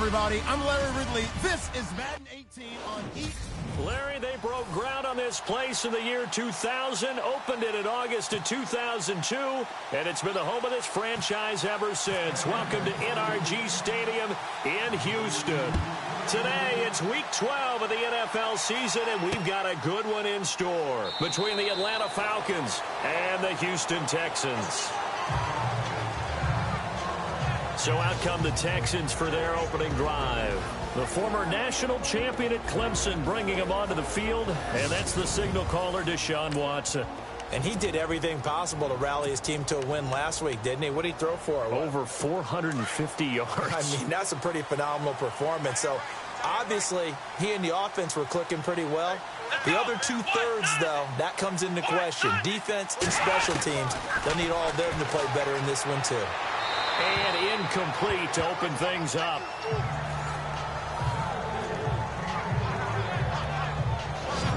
everybody. I'm Larry Ridley. This is Madden 18 on Heat. Larry, they broke ground on this place in the year 2000, opened it in August of 2002, and it's been the home of this franchise ever since. Welcome to NRG Stadium in Houston. Today, it's Week 12 of the NFL season, and we've got a good one in store between the Atlanta Falcons and the Houston Texans. So out come the Texans for their opening drive. The former national champion at Clemson bringing him onto the field, and that's the signal caller, Deshaun Watson. And he did everything possible to rally his team to a win last week, didn't he? What did he throw for? Over 450 yards. I mean, that's a pretty phenomenal performance. So, obviously, he and the offense were clicking pretty well. The other two-thirds, though, that comes into question. Defense and special teams, they'll need all of them to play better in this one, too. And incomplete to open things up.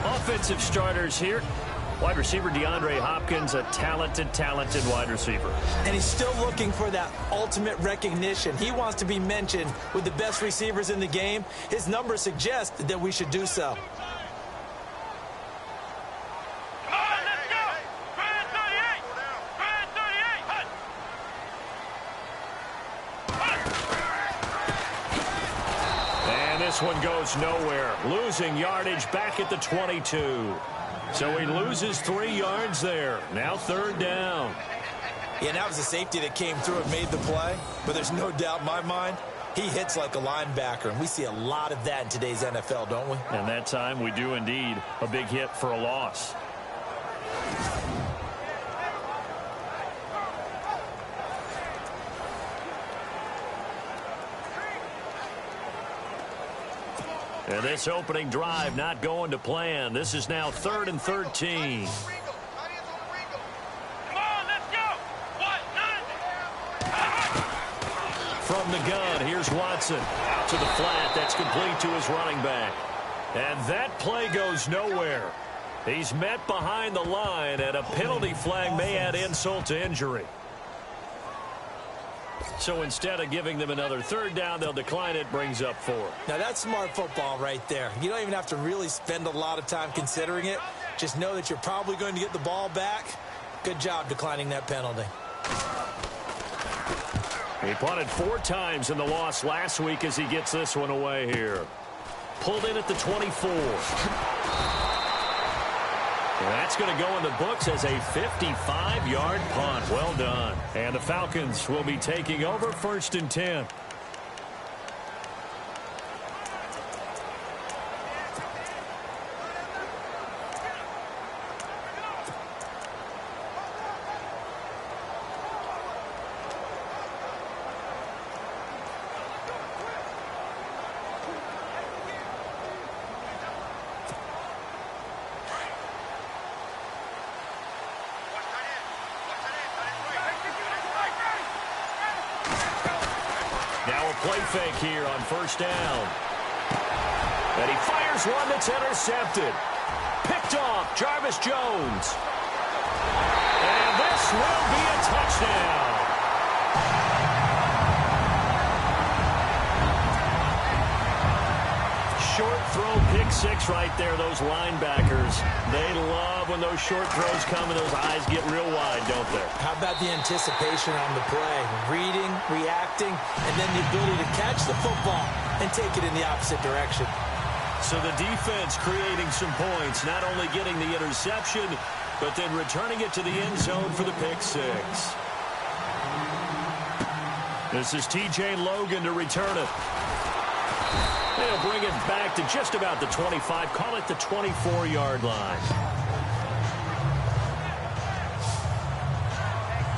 Offensive starters here. Wide receiver DeAndre Hopkins, a talented wide receiver. And he's still looking for that ultimate recognition. He wants to be mentioned with the best receivers in the game. His numbers suggest that we should do so. This one goes nowhere. Losing yardage back at the 22. So he loses 3 yards there. Now third down. Yeah, that was a safety that came through and made the play. But there's no doubt in my mind, he hits like a linebacker. And we see a lot of that in today's NFL, don't we? And that time we do indeed. A big hit for a loss. And this opening drive not going to plan. This is now 3rd and 13. From the gun, here's Watson. Out to the flat. That's complete to his running back. And that play goes nowhere. He's met behind the line, and a penalty flag may add insult to injury. So instead of giving them another third down, they'll decline it, brings up 4. Now, that's smart football right there. You don't even have to really spend a lot of time considering it. Just know that you're probably going to get the ball back. Good job declining that penalty. He punted 4 times in the loss last week as he gets this one away here. Pulled in at the 24. And that's going to go in the books as a 55-yard punt. Well done. And the Falcons will be taking over 1st and 10. Play fake here on 1st down. And he fires one that's intercepted. Picked off Jarvis Jones. And this will be a touchdown. Short throw, pick 6 right there. Those linebackers, they love when those short throws come and those eyes get real wide, don't they? How about the anticipation on the play? Reading, reacting, and then the ability to catch the football and take it in the opposite direction. So the defense creating some points, not only getting the interception, but then returning it to the end zone for the pick 6. This is TJ Logan to return it. They'll bring it back to just about the 25. Call it the 24-yard line.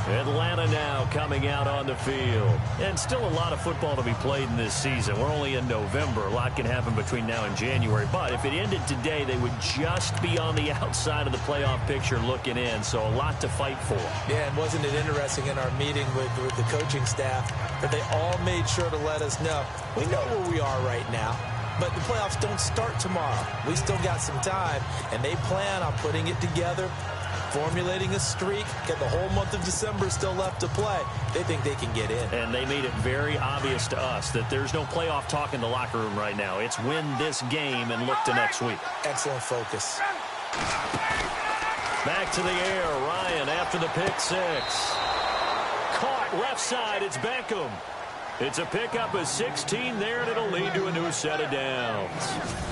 Atlanta now coming out on the field. And still a lot of football to be played in this season. We're only in November. A lot can happen between now and January. But if it ended today, they would just be on the outside of the playoff picture looking in. So a lot to fight for. Yeah, and wasn't it interesting in our meeting with the coaching staff that they all made sure to let us know, we know where we are right now, but the playoffs don't start tomorrow. We still got some time, and they plan on putting it together formulating a streak, get the whole month of December still left to play. They think they can get in. And they made it very obvious to us that there's no playoff talk in the locker room right now. It's win this game and look to next week. Excellent focus. Back to the air. Ryan after the pick six. Caught left side. It's Beckham. It's a pickup of 16 there, and it'll lead to a new set of downs.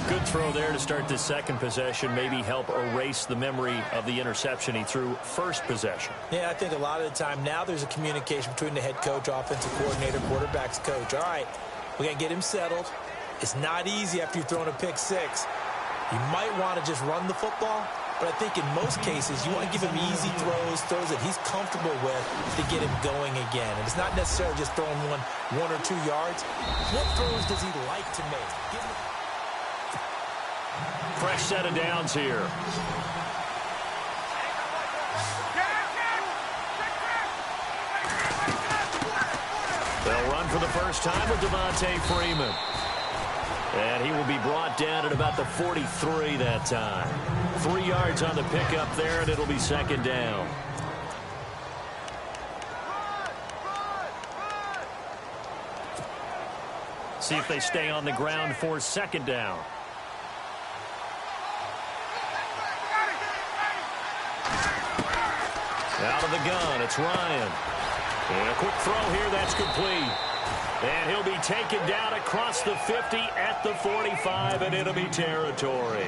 Good throw there to start this second possession. Maybe help erase the memory of the interception he threw first possession. Yeah, I think a lot of the time now there's a communication between the head coach, offensive coordinator, quarterback's coach. All right, we got to get him settled. It's not easy after you've thrown a pick six. You might want to just run the football, but I think in most cases you want to give him easy throws that he's comfortable with to get him going again. And it's not necessarily just throwing one or 2 yards. What throws does he like to make? Fresh set of downs here. They'll run for the first time with Devontae Freeman. And he will be brought down at about the 43 that time. 3 yards on the pickup there, and it'll be second down. See if they stay on the ground for second down. Out of the gun, it's Ryan. And a quick throw here, that's complete. And he'll be taken down across the 50 at the 45 in enemy territory.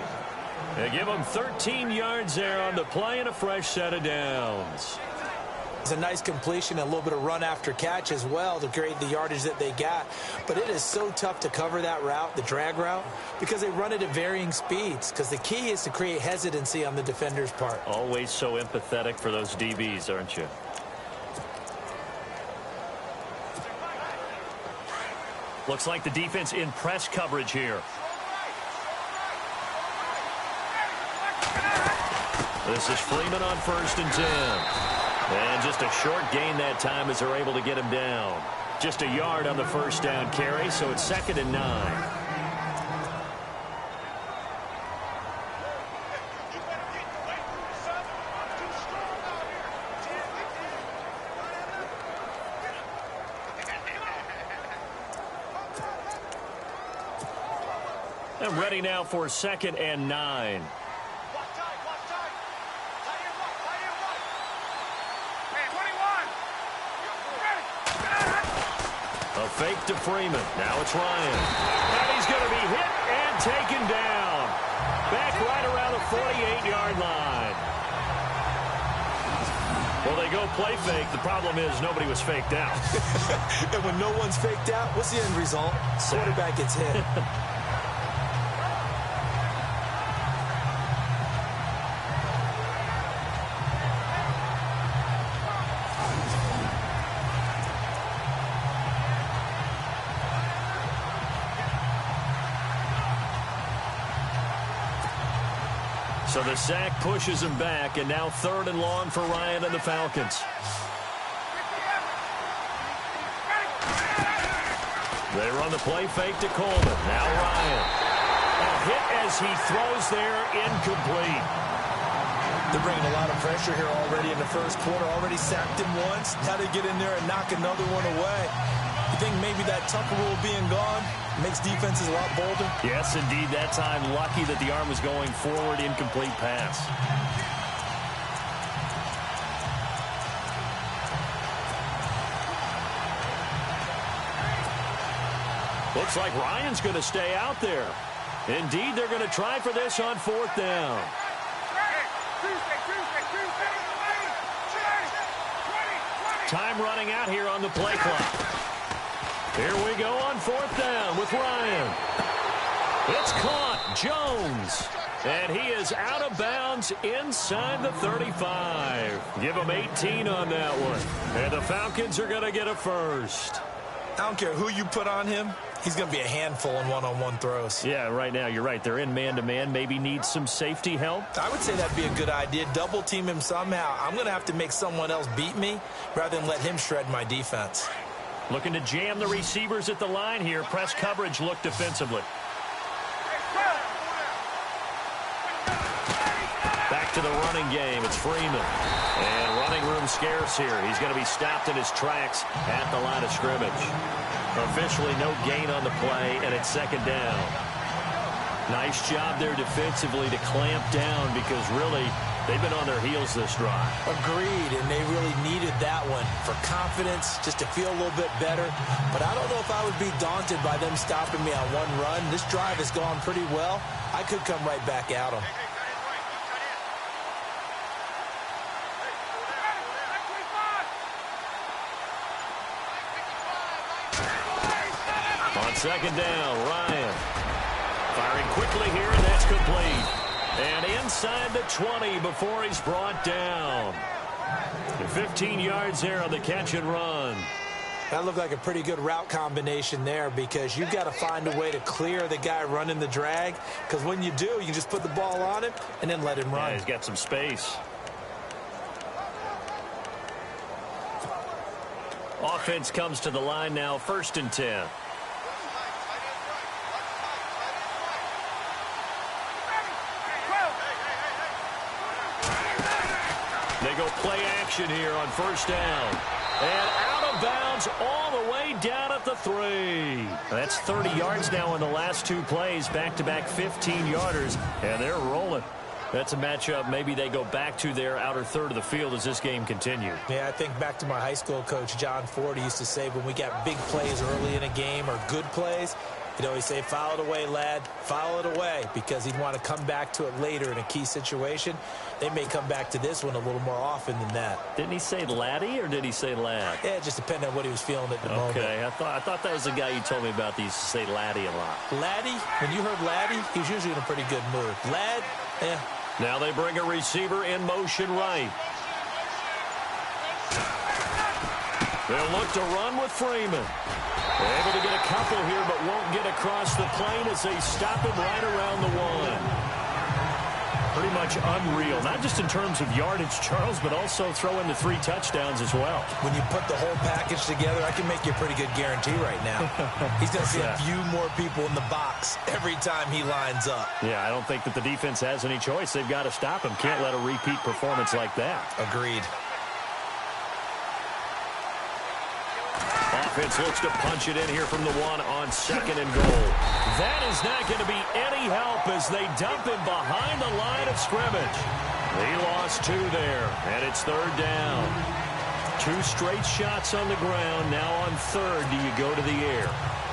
They give him 13 yards there on the play and a fresh set of downs. It's a nice completion, a little bit of run after catch as well to create the yardage that they got. But it is so tough to cover that route, the drag route, because they run it at varying speeds. Because the key is to create hesitancy on the defender's part. Always so empathetic for those DBs, aren't you? Looks like the defense in press coverage here. This is Freeman on 1st and 10. And just a short gain that time as they're able to get him down. Just a yard on the first down carry, so it's 2nd and 9. And ready now for 2nd and 9. A fake to Freeman. Now it's Ryan. And he's going to be hit and taken down. Back right around the 48-yard line. Well, they go play fake. The problem is nobody was faked out. And when no one's faked out, what's the end result? Quarterback gets hit. So the sack pushes him back, and now 3rd and long for Ryan and the Falcons. They run the play fake to Coleman. Now Ryan. A hit as he throws there, incomplete. They're bringing a lot of pressure here already in the first quarter. Already sacked him once. Now they get in there and knock another one away. You think maybe that Tucker rule being gone makes defenses a lot bolder? Yes, indeed. That time, lucky that the arm was going forward, incomplete pass. Looks like Ryan's going to stay out there. Indeed, they're going to try for this on 4th down. Time running out here on the play clock. Here we go on 4th down with Ryan. It's caught. Jones. And he is out of bounds inside the 35. Give him 18 on that one. And the Falcons are going to get a first. I don't care who you put on him. He's going to be a handful in one-on-one throws. Yeah, right now, you're right. They're in man-to-man. Maybe need some safety help. I would say that'd be a good idea. Double team him somehow. I'm going to have to make someone else beat me rather than let him shred my defense. Looking to jam the receivers at the line here. Press coverage look defensively. Back back to the running game. It's Freeman. And running room scarce here. He's going to be stopped in his tracks at the line of scrimmage. Officially no gain on the play, and it's second down. Nice job there defensively to clamp down because really they've been on their heels this drive. Agreed, and they really needed that one for confidence, just to feel a little bit better. But I don't know if I would be daunted by them stopping me on one run. This drive has gone pretty well. I could come right back at them. On second down, Ryan. Firing quickly here, and that's complete. And inside the 20 before he's brought down. 15 yards there on the catch and run. That looked like a pretty good route combination there because you've got to find a way to clear the guy running the drag, because when you do, you just put the ball on him and then let him run. Yeah, he's got some space. Offense comes to the line now, 1st and 10. They go play action here on 1st down. And out of bounds all the way down at the 3. That's 30 yards now in the last 2 plays. Back-to-back 15-yarders, and they're rolling. That's a matchup maybe they go back to their outer third of the field as this game continues. Yeah, I think back to my high school coach, John Ford, he used to say when we got big plays early in a game or good plays, he'd always say, foul it away, lad, foul it away, because he'd want to come back to it later in a key situation. They may come back to this one a little more often than that. Didn't he say laddie or did he say lad? Yeah, it just depended on what he was feeling at the moment. Okay, I thought that was the guy you told me about that used to say laddie a lot. Laddie, when you heard laddie, he was usually in a pretty good mood. Lad, yeah. Now they bring a receiver in motion right. They'll look to run with Freeman. Able to get a couple here, but won't get across the plane as they stop him right around the 1. Pretty much unreal, not just in terms of yardage, Charles, but also throw in the 3 touchdowns as well. When you put the whole package together, I can make you a pretty good guarantee right now. He's going to see a few more people in the box every time he lines up. Yeah, I don't think that the defense has any choice. They've got to stop him. Can't let a repeat performance like that. Agreed. Offense looks to punch it in here from the 1 on 2nd and goal. That is not going to be any help as they dump him behind the line of scrimmage. They lost 2 there, and it's 3rd down. 2 straight shots on the ground. Now on 3rd, do you go to the air?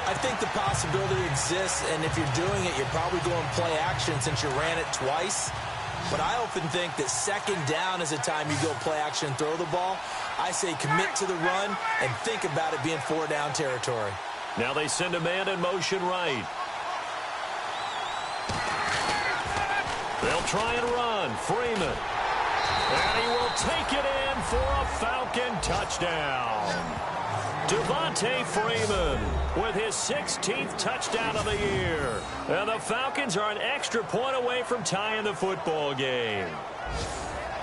I think the possibility exists, and if you're doing it, you're probably going play action since you ran it twice. But I often think that 2nd down is a time you go play action and throw the ball. I say commit to the run and think about it being 4-down territory. Now they send a man in motion right. They'll try and run. Freeman. And he will take it in for a Falcon touchdown. Devontae Freeman with his 16th touchdown of the year. And the Falcons are an extra point away from tying the football game.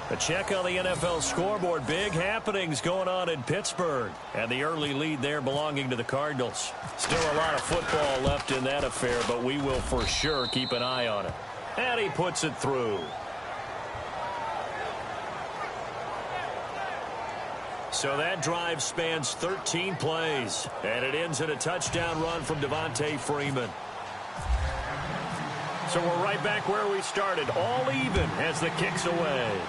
A check on the NFL scoreboard. Big happenings going on in Pittsburgh. And the early lead there belonging to the Cardinals. Still a lot of football left in that affair, but we will for sure keep an eye on it. And he puts it through. So that drive spans 13 plays, and it ends in a touchdown run from Devontae Freeman. So we're right back where we started, all even as the kick's away.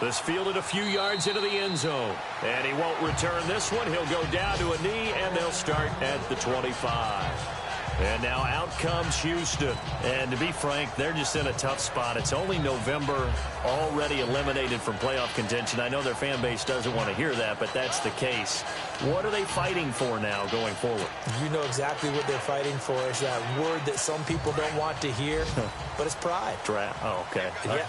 This fielded a few yards into the end zone, and he won't return this one. He'll go down to a knee, and they'll start at the 25. And now out comes Houston. And to be frank, they're just in a tough spot. It's only November, already eliminated from playoff contention. I know their fan base doesn't want to hear that, but that's the case. What are they fighting for now going forward? You know exactly what they're fighting for. Is that word that some people don't want to hear, but it's pride. Draft. Oh, okay. Yeah.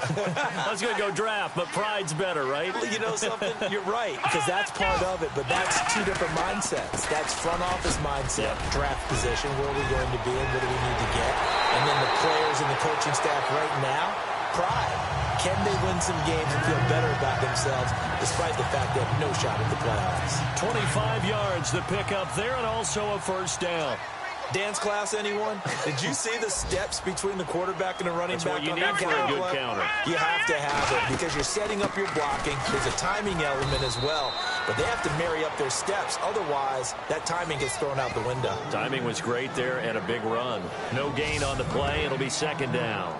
I was going to go draft, but pride's better, right? Well, you know something? You're right, because that's part of it, but that's 2 different mindsets. That's front office mindset, draft position, where are we going to be and what do we need to get? And then the players and the coaching staff right now, pride. Can they win some games and feel better about themselves despite the fact they have no shot at the playoffs? 25 yards the pick up there and also a 1st down. Dance class, anyone? Did you see the steps between the quarterback and the running back? That's what you need for a good counter. You have to have it because you're setting up your blocking. There's a timing element as well, but they have to marry up their steps. Otherwise, that timing gets thrown out the window. Timing was great there and a big run. No gain on the play. It'll be second down.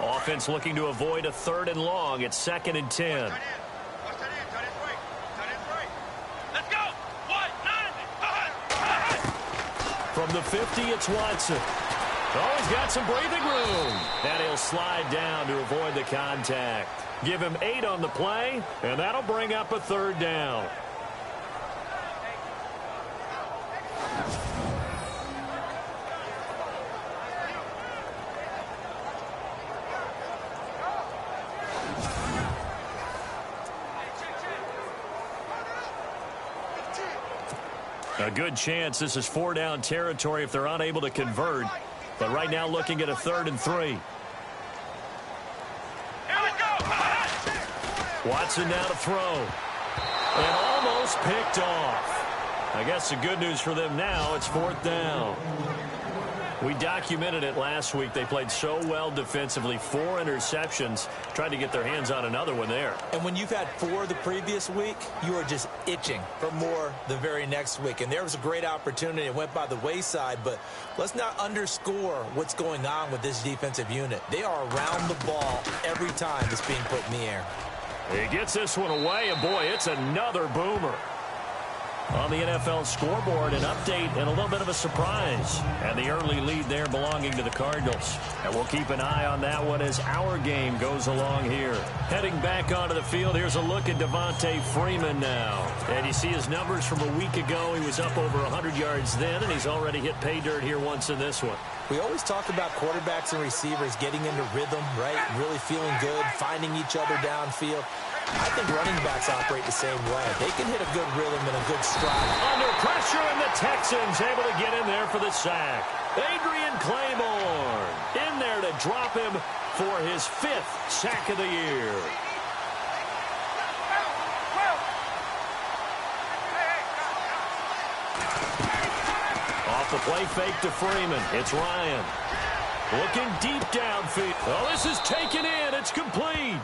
Offense looking to avoid a 3rd and long. It's 2nd and 10. From the 50, it's Watson. Oh, he's got some breathing room. And he'll slide down to avoid the contact. Give him 8 on the play, and that'll bring up a 3rd down. A good chance this is 4-down territory if they're unable to convert. But right now looking at a 3rd and 3. Watson now to throw. And almost picked off. I guess the good news for them now, it's 4th down. We documented it last week. They played so well defensively. 4 interceptions. Tried to get their hands on another one there. And when you've had 4 the previous week, you are just itching for more the very next week. And there was a great opportunity. It went by the wayside. But let's not underscore what's going on with this defensive unit. They are around the ball every time it's being put in the air. He gets this one away, and boy, it's another boomer. On the NFL scoreboard, an update and a little bit of a surprise. And the early lead there belonging to the Cardinals. And we'll keep an eye on that one as our game goes along here. Heading back onto the field, here's a look at Devontae Freeman now. And you see his numbers from a week ago. He was up over 100 yards then, and he's already hit pay dirt here once in this one. We always talk about quarterbacks and receivers getting into rhythm, right? Really feeling good, finding each other downfield. I think running backs operate the same way. They can hit a good rhythm and a good stride. Under pressure, and the Texans able to get in there for the sack. Adrian Claiborne in there to drop him for his 5th sack of the year. Off the play fake to Freeman. It's Ryan. Looking deep downfield. Oh, this is taken in. It's complete.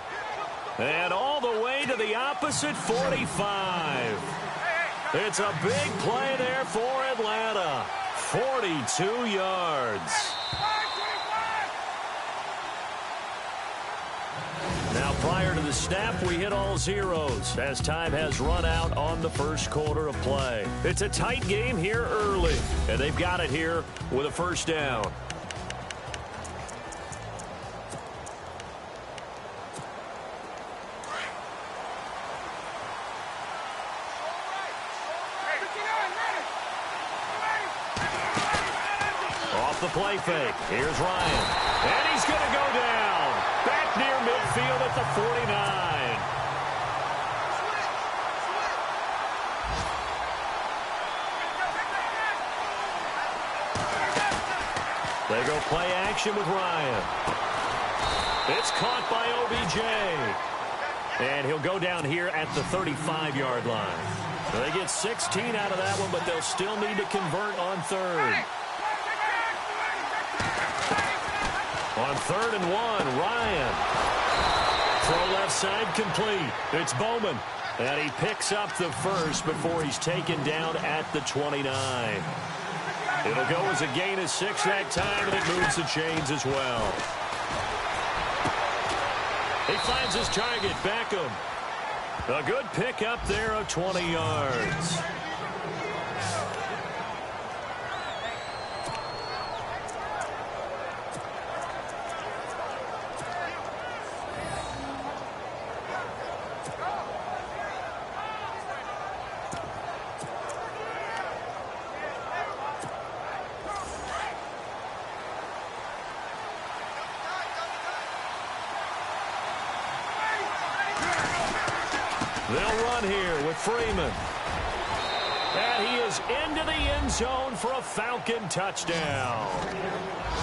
And all the way to the opposite 45. It's a big play there for Atlanta. 42 yards. Now, prior to the snap, we hit all zeros as time has run out on the first quarter of play. It's a tight game here early, and they've got it here with a 1st down. The play fake. Here's Ryan. And he's going to go down. Back near midfield at the 49. They go play action with Ryan. It's caught by OBJ. And he'll go down here at the 35-yard line. So they get 16 out of that one, but they'll still need to convert on 3rd. On 3rd and 1, Ryan. Throw left side complete. It's Bowman. And he picks up the 1st before he's taken down at the 29. It'll go as a gain of 6 that time, and it moves the chains as well. He finds his target, Beckham. A good pickup there of 20 yards. They'll run here with Freeman. And he is into the end zone for a Falcon touchdown.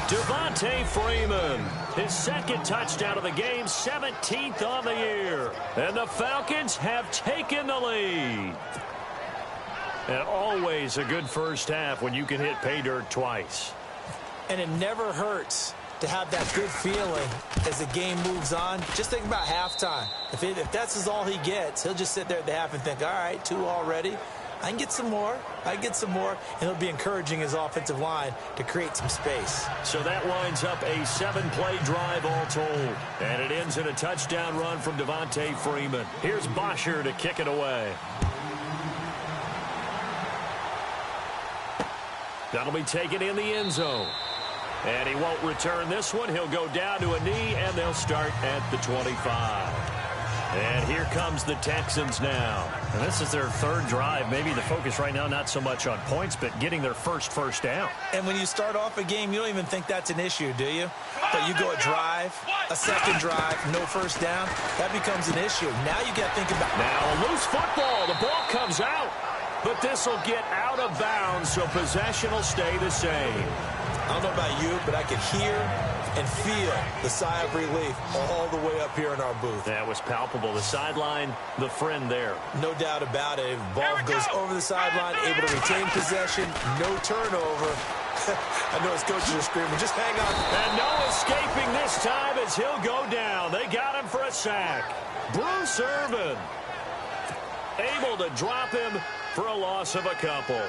Devontae Freeman, his 2nd touchdown of the game, 17th on the year. And the Falcons have taken the lead. And always a good first half when you can hit pay dirt twice. And it never hurts to have that good feeling as the game moves on. Just think about halftime. If that's all he gets, he'll just sit there at the half and think, all right, 2 already. I can get some more. I can get some more. And he'll be encouraging his offensive line to create some space. So that winds up a 7-play drive all told. And it ends in a touchdown run from Devontae Freeman. Here's Bosher to kick it away. That'll be taken in the end zone. And he won't return this one. He'll go down to a knee, and they'll start at the 25. And here comes the Texans now. And this is their 3rd drive. Maybe the focus right now not so much on points, but getting their first down. And when you start off a game, you don't even think that's an issue, do you? But you go a drive, a second drive, no first down, that becomes an issue. Now you got to think about... Now a loose football. The ball comes out. But this will get out of bounds, so possession will stay the same. I don't know about you, but I could hear and feel the sigh of relief all the way up here in our booth. That was palpable. The sideline, the friend there. No doubt about it. Ball goes over the sideline, able to retain possession, no turnover. I know his coaches are screaming, just hang on. And no escaping this time as he'll go down. They got him for a sack. Bruce Irvin able to drop him for a loss of a couple.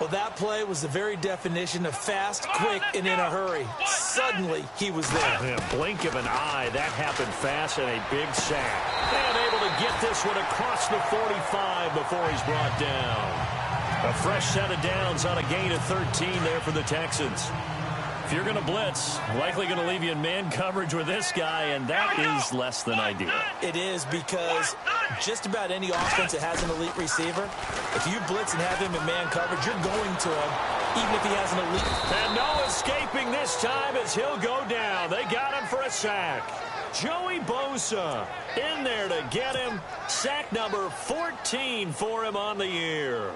Well, that play was the very definition of fast, quick, and in a hurry. Suddenly, he was there. In a blink of an eye, that happened fast and a big sack. And able to get this one across the 45 before he's brought down. A fresh set of downs on a gain of 13 there for the Texans. If you're going to blitz, likely going to leave you in man coverage with this guy, and that is less than ideal. It is, because just about any offense that has an elite receiver, if you blitz and have him in man coverage, you're going to him, even if he has an elite. And no escaping this time as he'll go down. They got him for a sack. Joey Bosa in there to get him. Sack number 14 for him on the year.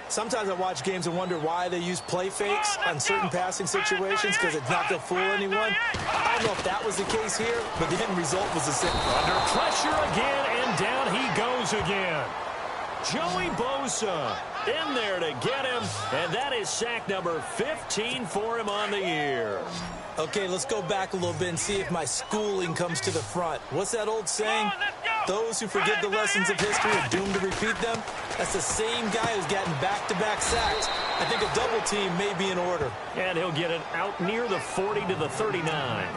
Sometimes I watch games and wonder why they use play fakes on certain passing situations, because it's not to fool anyone. I don't know if that was the case here, but the end result was the same. Under pressure again, and down he goes again. Joey Bosa in there to get him, and that is sack number 15 for him on the year. Okay, let's go back a little bit and see if my schooling comes to the front. What's that old saying? Those who forget the lessons of history are doomed to repeat them. That's the same guy who's gotten back-to-back sacks. I think a double team may be in order. And he'll get it out near the 40 to the 39.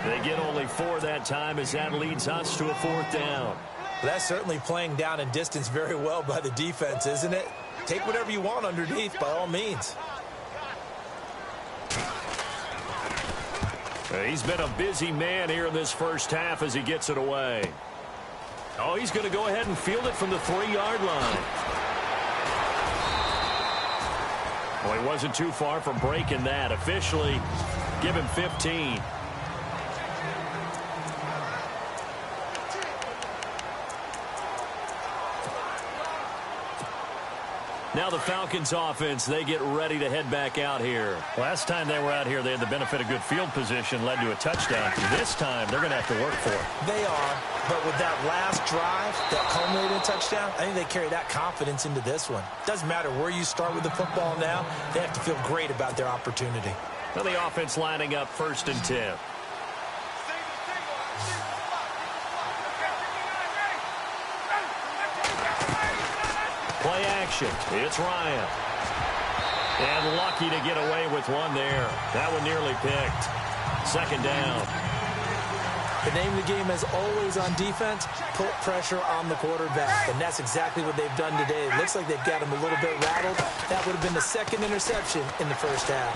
They get only 4 that time as that leads us to a 4th down. That's certainly playing down and distance very well by the defense, isn't it? Take whatever you want underneath, by all means. He's been a busy man here in this first half as he gets it away. Oh, he's going to go ahead and field it from the 3-yard line. Well, he wasn't too far from breaking that. Officially, give him 15. Now the Falcons offense, they get ready to head back out here. Last time they were out here, they had the benefit of good field position, led to a touchdown. This time, they're going to have to work for it. They are, but with that last drive that culminated in a touchdown, I think they carry that confidence into this one. Doesn't matter where you start with the football now, they have to feel great about their opportunity. Well, the offense lining up 1st and 10. Play action. It's Ryan. And lucky to get away with one there. That one nearly picked. 2nd down. The name of the game is always on defense, put pressure on the quarterback. And that's exactly what they've done today. It looks like they've got him a little bit rattled. That would have been the 2nd interception in the first half.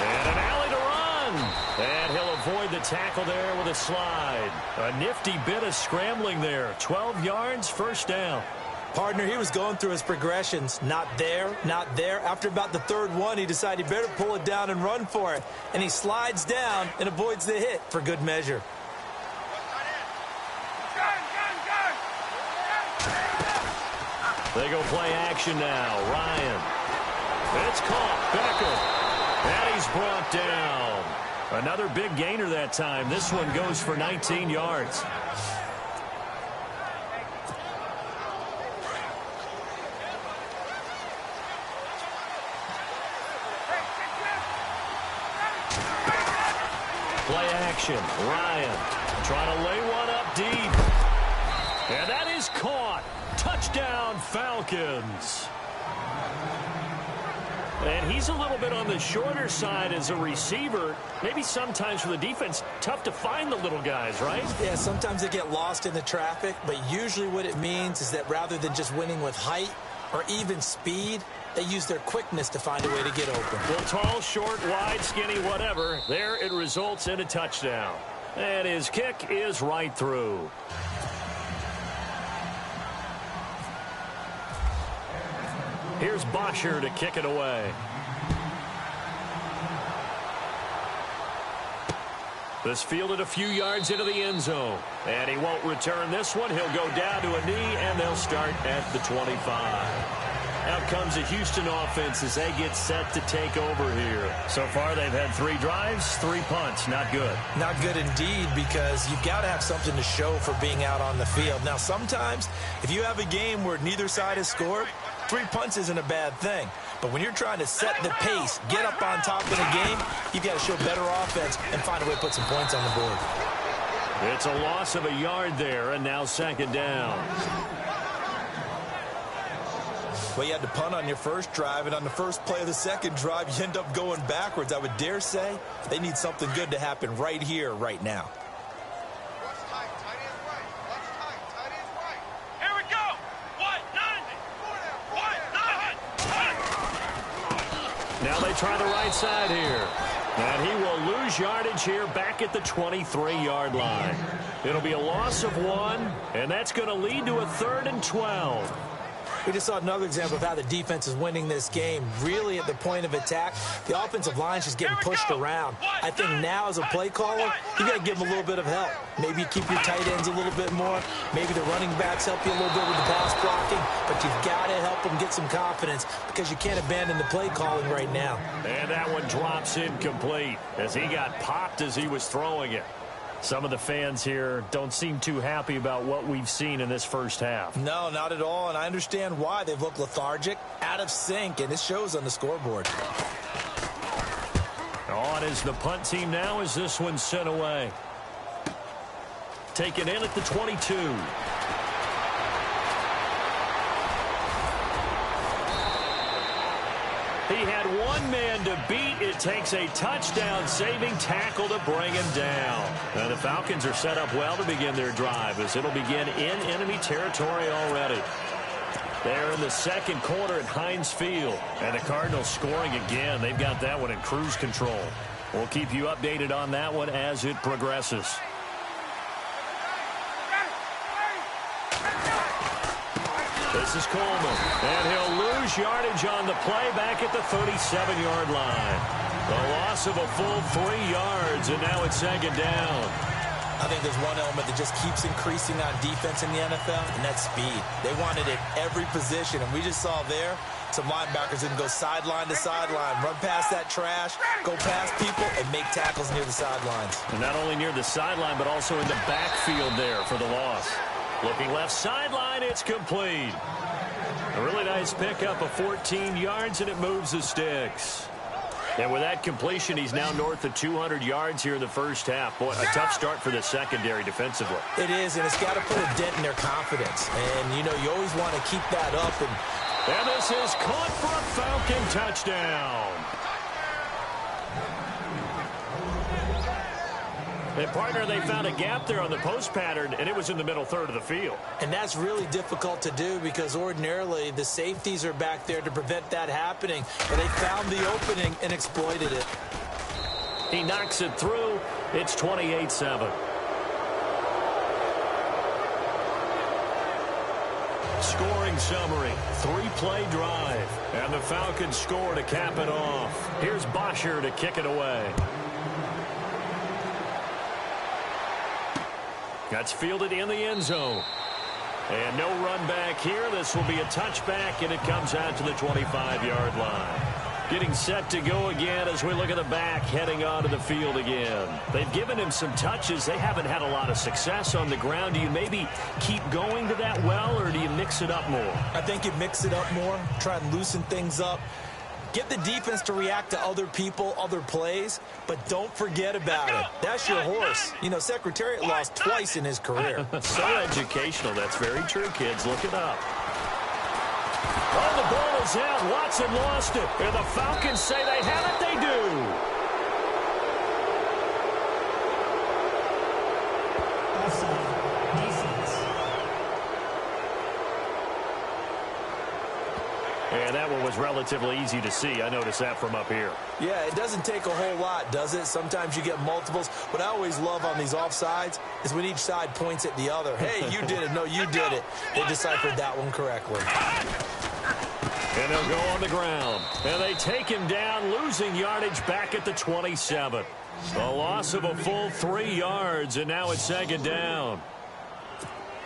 And an alley to run. And he'll avoid the tackle there with a slide. A nifty bit of scrambling there. 12 yards, 1st down. Partner, he was going through his progressions. Not there, not there. After about the 3rd one, he decided he better pull it down and run for it. And he slides down and avoids the hit for good measure. They go play action now. Ryan. It's caught. Becker. And he's brought down. Another big gainer that time. This one goes for 19 yards. Play action. Ryan trying to lay one up deep. And that is caught. Touchdown, Falcons. And he's a little bit on the shorter side as a receiver. Maybe sometimes for the defense, tough to find the little guys, right? Yeah, sometimes they get lost in the traffic, but usually what it means is that rather than just winning with height or even speed, they use their quickness to find a way to get open. Well, tall, short, wide, skinny, whatever. There it results in a touchdown. And his kick is right through. Here's Bosher to kick it away. This fielded a few yards into the end zone. And he won't return this one. He'll go down to a knee, and they'll start at the 25. Out comes the Houston offense as they get set to take over here. So far, they've had 3 drives, 3 punts. Not good. Not good indeed, because you've got to have something to show for being out on the field. Now, sometimes, if you have a game where neither side has scored, 3 punts isn't a bad thing. But when you're trying to set the pace, get up on top of the game, you've got to show better offense and find a way to put some points on the board. It's a loss of a yard there, and now second down. Well, you had to punt on your first drive, and on the first play of the second drive, you end up going backwards. I would dare say they need something good to happen right here, right now. Here we go. 190. Now they try the right side here. And he will lose yardage here back at the 23-yard line. It'll be a loss of 1, and that's going to lead to a 3rd and 12. We just saw another example of how the defense is winning this game. Really, at the point of attack, the offensive line's just getting pushed around. I think now, as a play caller, you got to give them a little bit of help. Maybe you keep your tight ends a little bit more. Maybe the running backs help you a little bit with the pass blocking. But you've got to help them get some confidence because you can't abandon the play calling right now. And that one drops incomplete as he got popped as he was throwing it. Some of the fans here don't seem too happy about what we've seen in this first half. No, not at all, and I understand why. They've looked lethargic, out of sync, and it shows on the scoreboard. On is the punt team now as this one's sent away. Taken in at the 22. He had one man to beat. It takes a touchdown-saving tackle to bring him down. And the Falcons are set up well to begin their drive as it'll begin in enemy territory already. They're in the second quarter at Heinz Field. And the Cardinals scoring again. They've got that one in cruise control. We'll keep you updated on that one as it progresses. This is Coleman, and he'll lose yardage on the play back at the 37-yard line. The loss of a full 3 yards, and now it's second down. I think there's one element that just keeps increasing on defense in the NFL, and that's speed. They want it at every position, and we just saw there some linebackers that can go sideline to sideline, run past that trash, go past people, and make tackles near the sidelines. And not only near the sideline, but also in the backfield there for the loss. Looking left sideline, it's complete. A really nice pickup of 14 yards, and it moves the sticks. And with that completion, he's now north of 200 yards here in the first half. Boy, a tough start for the secondary defensively. It is, and it's got to put a dent in their confidence. And, you know, you always want to keep that up. And this is caught for a Falcon touchdown. And, partner, they found a gap there on the post pattern, and it was in the middle third of the field. And that's really difficult to do because ordinarily the safeties are back there to prevent that happening. But they found the opening and exploited it. He knocks it through. It's 28-7. Scoring summary, 3-play drive. And the Falcons score to cap it off. Here's Bosher to kick it away. That's fielded in the end zone. And no run back here. This will be a touchback, and it comes out to the 25-yard line. Getting set to go again as we look at the back heading onto the field again. They've given him some touches. They haven't had a lot of success on the ground. Do you maybe keep going to that well, or do you mix it up more? I think you mix it up more, try and loosen things up. Get the defense to react to other people, other plays, but don't forget about it. That's your horse. You know, Secretariat lost twice in his career. So educational. That's very true, kids. Look it up. Oh, the ball is out. Watson lost it. And the Falcons say they have it. They do. And that one was relatively easy to see. I noticed that from up here. Yeah, it doesn't take a whole lot, does it? Sometimes you get multiples. What I always love on these offsides is when each side points at the other. Hey, you did it. No, you did it. They deciphered that one correctly. And they'll go on the ground. And they take him down, losing yardage back at the 27. A loss of a full 3 yards, and now it's second down.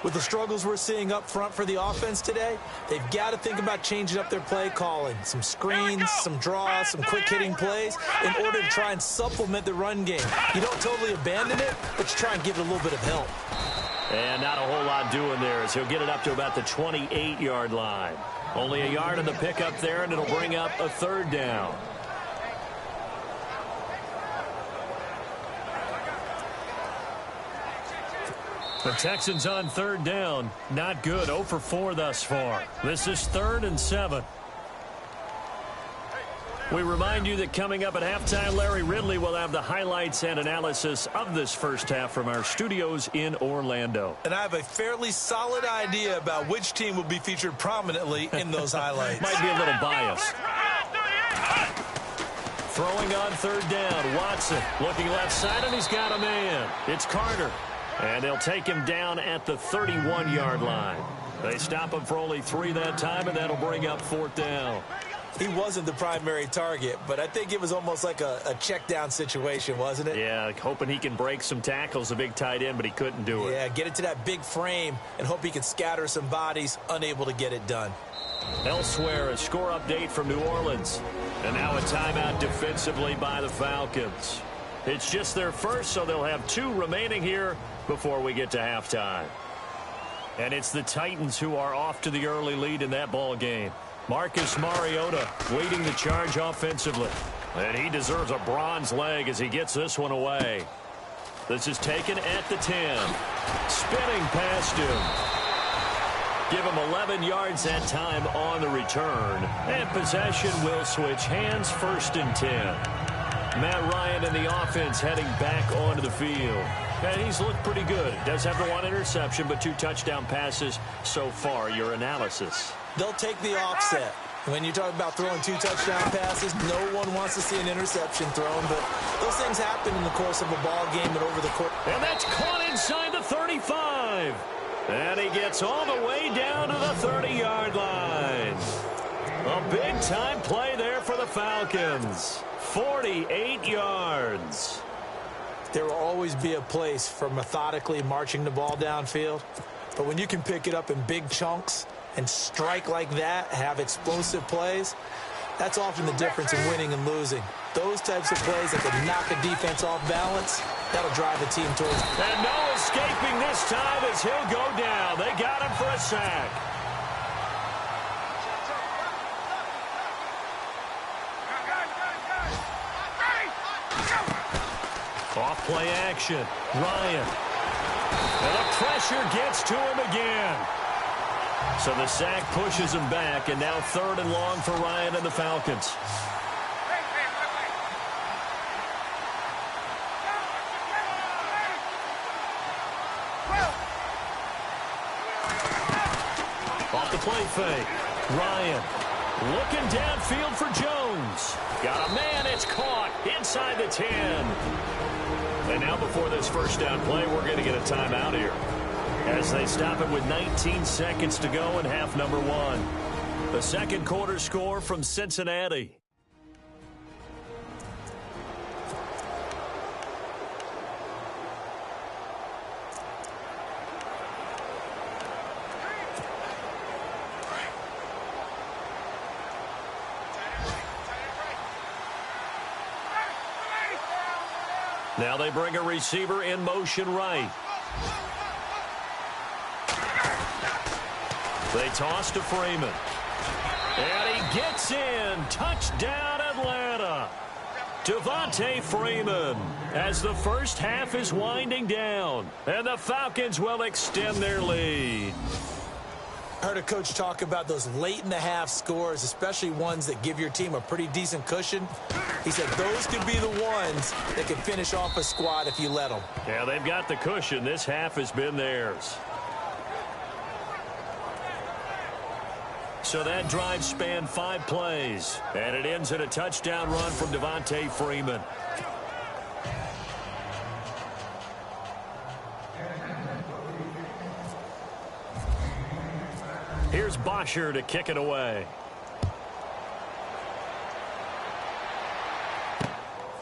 With the struggles we're seeing up front for the offense today, they've got to think about changing up their play calling. Some screens, some draws, some quick-hitting plays in order to try and supplement the run game. You don't totally abandon it, but you try and give it a little bit of help. And not a whole lot doing there as he'll get it up to about the 28-yard line. Only a yard on the pickup there, and it'll bring up a third down. The Texans on third down. Not good. 0 for 4 thus far. This is 3rd and 7. We remind you that coming up at halftime, Larry Ridley will have the highlights and analysis of this first half from our studios in Orlando. And I have a fairly solid idea about which team will be featured prominently in those highlights. Might be a little biased. Throwing on third down. Watson looking left side, and he's got a man. It's Carter. And they'll take him down at the 31-yard line. They stop him for only 3 that time, and that'll bring up 4th down. He wasn't the primary target, but I think it was almost like a check down situation, wasn't it? Yeah, hoping he can break some tackles, a big tight end, but he couldn't do it. Yeah, get it to that big frame and hope he can scatter some bodies, unable to get it done. Elsewhere, a score update from New Orleans. And now a timeout defensively by the Falcons. It's just their first, so they'll have 2 remaining here before we get to halftime. And it's the Titans who are off to the early lead in that ball game. Marcus Mariota leading the charge offensively. And he deserves a bronze leg as he gets this one away. This is taken at the 10. Spinning past him. Give him 11 yards that time on the return. And possession will switch hands, 1st and 10. Matt Ryan and the offense heading back onto the field. And he's looked pretty good. Does have the 1 interception, but 2 touchdown passes so far. Your analysis. They'll take the offset. When you talk about throwing 2 touchdown passes, no one wants to see an interception thrown, but those things happen in the course of a ball game and over the course. And that's caught inside the 35. And he gets all the way down to the 30-yard line. A big-time play there for the Falcons. 48 yards. There will always be a place for methodically marching the ball downfield. But when you can pick it up in big chunks and strike like that, have explosive plays, that's often the difference in winning and losing. Those types of plays that can knock a defense off balance, that'll drive a team towards. And no escaping this time as he'll go down. They got him for a sack. Off play action. Ryan. And the pressure gets to him again. So the sack pushes him back, and now 3rd and long for Ryan and the Falcons. Off the play fake. Ryan looking downfield for Jones. Got a man. It's caught inside the 10. And now before this first down play, we're going to get a timeout here as they stop it with 19 seconds to go in half number 1. The second quarter score from Cincinnati. Now they bring a receiver in motion right. They toss to Freeman. And he gets in. Touchdown, Atlanta. Devontae Freeman as the first half is winding down. And the Falcons will extend their lead. I heard a coach talk about those late-in-the-half scores, especially ones that give your team a pretty decent cushion. He said those could be the ones that can finish off a squad if you let them. Yeah, they've got the cushion. This half has been theirs. So that drive spanned 5 plays, and it ends in a touchdown run from Devontae Freeman. Here's Bosher to kick it away.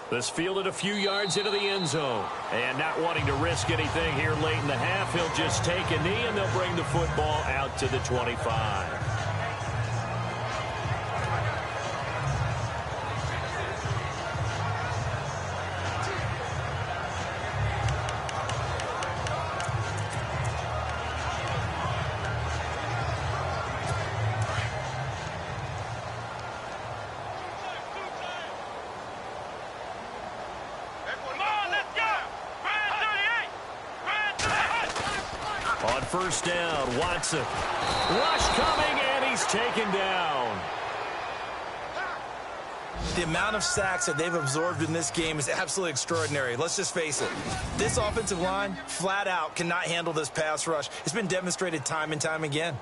This fielded a few yards into the end zone. And not wanting to risk anything here late in the half, he'll just take a knee, and they'll bring the football out to the 25. On first down, Watson. Rush coming, and he's taken down. The amount of sacks that they've absorbed in this game is absolutely extraordinary. Let's just face it. This offensive line, flat out, cannot handle this pass rush. It's been demonstrated time and time again.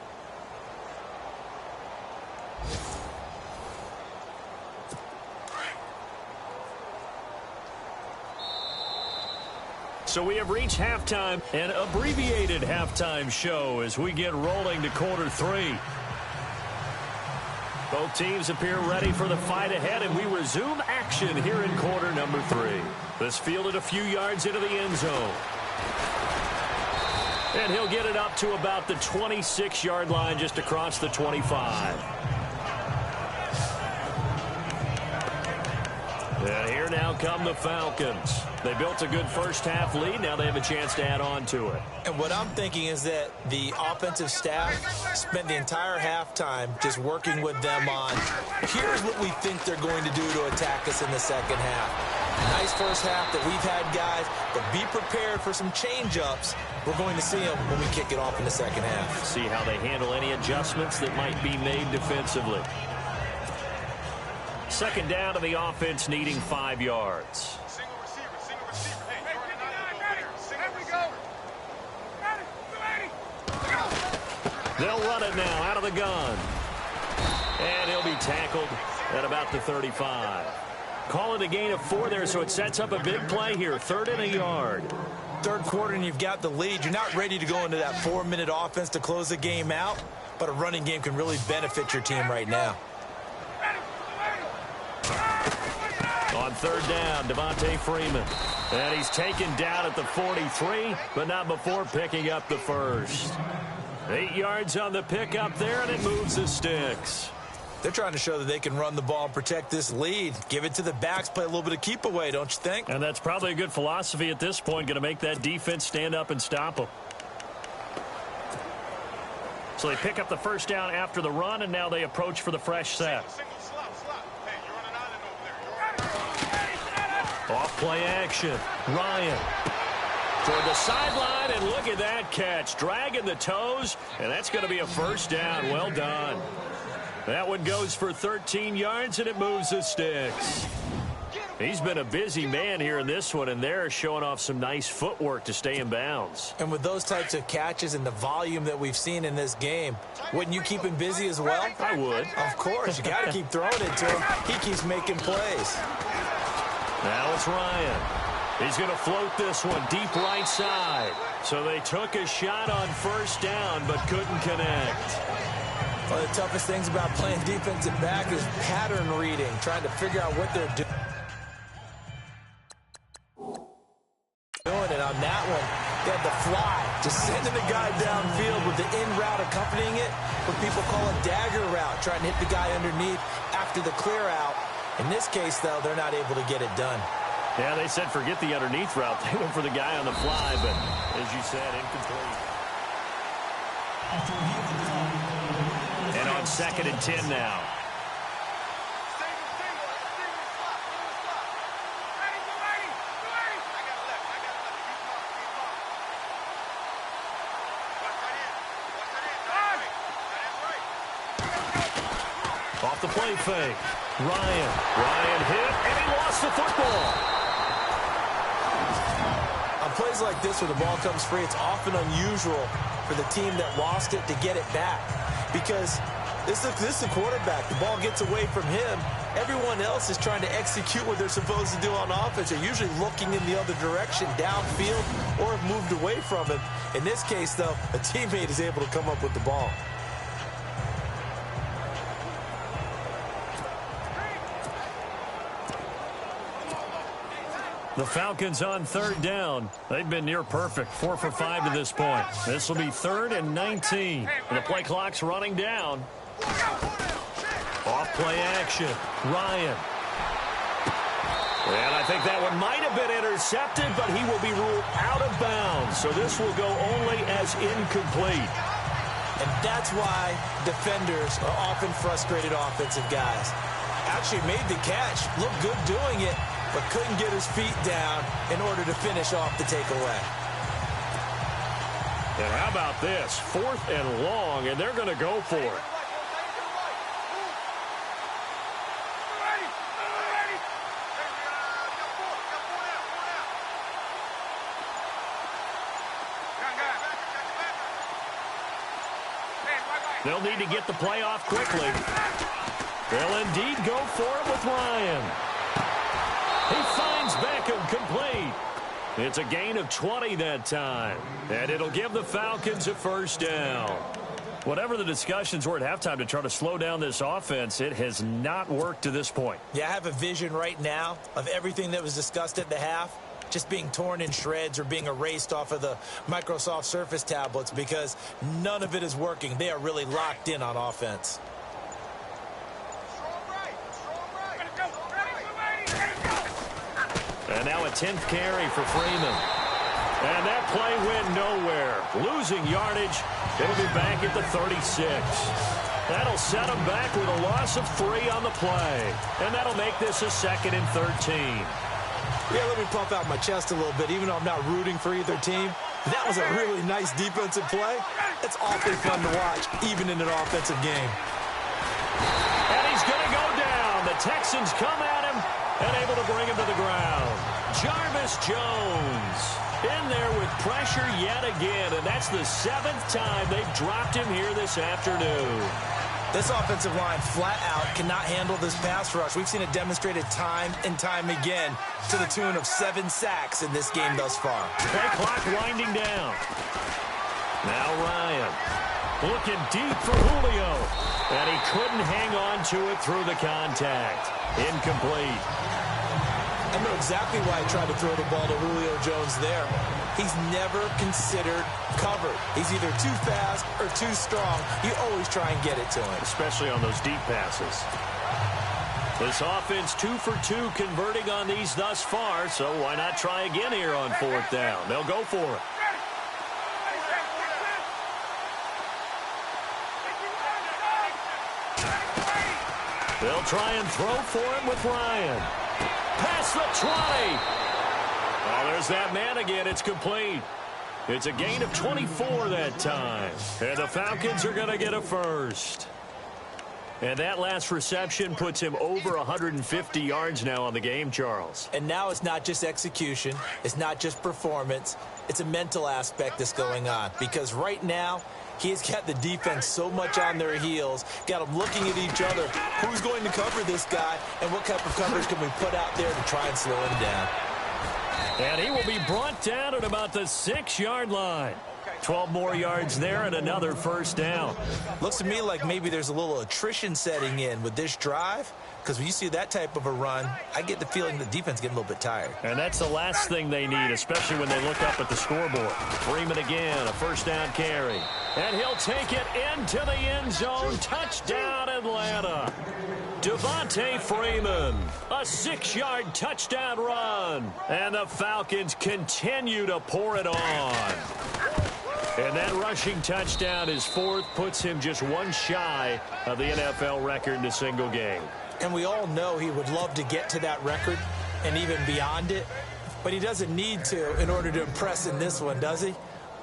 So we have reached halftime, an abbreviated halftime show as we get rolling to quarter 3. Both teams appear ready for the fight ahead, and we resume action here in quarter number 3. This fielded a few yards into the end zone. And he'll get it up to about the 26-yard line, just across the 25. And here now come the Falcons. They built a good first-half lead. Now they have a chance to add on to it. And what I'm thinking is that the offensive staff spent the entire halftime just working with them on, here's what we think they're going to do to attack us in the second half. Nice first half that we've had, guys, but be prepared for some change-ups. We're going to see them when we kick it off in the second half. See how they handle any adjustments that might be made defensively. Second down to the offense, needing 5 yards. They'll run it now out of the gun. And he'll be tackled at about the 35. Call it a gain of 4 there, so it sets up a big play here. 3rd and a yard. Third quarter and you've got the lead. You're not ready to go into that 4-minute offense to close the game out, but a running game can really benefit your team right now. On 3rd down, Devontae Freeman. And he's taken down at the 43, but not before picking up the first. 8 yards on the pickup there, and it moves the sticks. They're trying to show that they can run the ball and protect this lead. Give it to the backs, play a little bit of keep away, don't you think? And that's probably a good philosophy at this point, going to make that defense stand up and stop them. So they pick up the first down after the run, and now they approach for the fresh set. Off play action. Ryan toward the sideline, and look at that catch. Dragging the toes, and that's going to be a first down. Well done. That one goes for 13 yards, and it moves the sticks. He's been a busy man here in this one, and they're showing off some nice footwork to stay in bounds. And with those types of catches and the volume that we've seen in this game, wouldn't you keep him busy as well? I would. Of course. You got to keep throwing it to him. He keeps making plays. Now it's Ryan. He's going to float this one deep right side. So they took a shot on first down but couldn't connect. One of the toughest things about playing defensive back is pattern reading, trying to figure out what they're doing. And on that one, they had the fly, just sending the guy downfield with the in route accompanying it, what people call a dagger route, trying to hit the guy underneath after the clear out. In this case, though, they're not able to get it done. Yeah, they said forget the underneath route. They went for the guy on the fly, but as you said, incomplete. And on 2nd and 10 now. the play fake. Ryan hit, and he lost the football. On plays like this where the ball comes free, it's often unusual for the team that lost it to get it back. Because this is the quarterback. The ball gets away from him. Everyone else is trying to execute what they're supposed to do on offense. They're usually looking in the other direction, downfield, or have moved away from him. In this case, though, a teammate is able to come up with the ball. The Falcons on third down. They've been near perfect, 4 for 5 to this point. This will be 3rd and 19. And the play clock's running down. Off play action. Ryan. And I think that one might have been intercepted, but he will be ruled out of bounds. So this will go only as incomplete. And that's why defenders are often frustrated offensive guys. Actually made the catch, looked good doing it, but couldn't get his feet down in order to finish off the takeaway. And how about this? 4th and long, and they're going to go for it. They'll need to get the play off quickly. They'll indeed go for it with Ryan. He finds Beckham complete. It's a gain of 20 that time. And it'll give the Falcons a first down. Whatever the discussions were at halftime to try to slow down this offense, it has not worked to this point. Yeah, I have a vision right now of everything that was discussed at the half just being torn in shreds or being erased off of the Microsoft Surface tablets because none of it is working. They are really locked in on offense. And now a 10th carry for Freeman. And that play went nowhere. Losing yardage. It'll be back at the 36. That'll set them back with a loss of 3 on the play. And that'll make this a 2nd and 13. Yeah, let me pump out my chest a little bit, even though I'm not rooting for either team. That was a really nice defensive play. It's awfully fun to watch, even in an offensive game. And he's going to go down. The Texans come at him and able to bring him to the ground. Jarvis Jones in there with pressure yet again, and that's the 7th time they've dropped him here this afternoon. This offensive line flat out cannot handle this pass rush. We've seen it demonstrated time and time again to the tune of 7 sacks in this game thus far. Play clock winding down. Now Ryan looking deep for Julio. And he couldn't hang on to it through the contact. Incomplete. I know exactly why he tried to throw the ball to Julio Jones there. He's never considered covered. He's either too fast or too strong. You always try and get it to him. Especially on those deep passes. This offense 2 for 2 converting on these thus far, so why not try again here on 4th down? They'll go for it. They'll try and throw for it with Ryan. Past the 20. Oh, there's that man again. It's complete. It's a gain of 24 that time. And the Falcons are going to get a first. And that last reception puts him over 150 yards now on the game, Charles. And now it's not just execution. It's not just performance. It's a mental aspect that's going on. Because right now, he's got the defense so much on their heels, got them looking at each other. Who's going to cover this guy, and what type of coverage can we put out there to try and slow him down? And he will be brought down at about the 6-yard line. 12 more yards there and another first down. Looks to me like maybe there's a little attrition setting in with this drive, because when you see that type of a run, I get the feeling the defense getting a little bit tired. And that's the last thing they need, especially when they look up at the scoreboard. Freeman again, a first down carry. And he'll take it into the end zone. Touchdown, Atlanta. Devontae Freeman, a 6-yard touchdown run. And the Falcons continue to pour it on. And that rushing touchdown, his 4th, puts him just 1 shy of the NFL record in a single game. And we all know he would love to get to that record and even beyond it. But he doesn't need to in order to impress in this one, does he?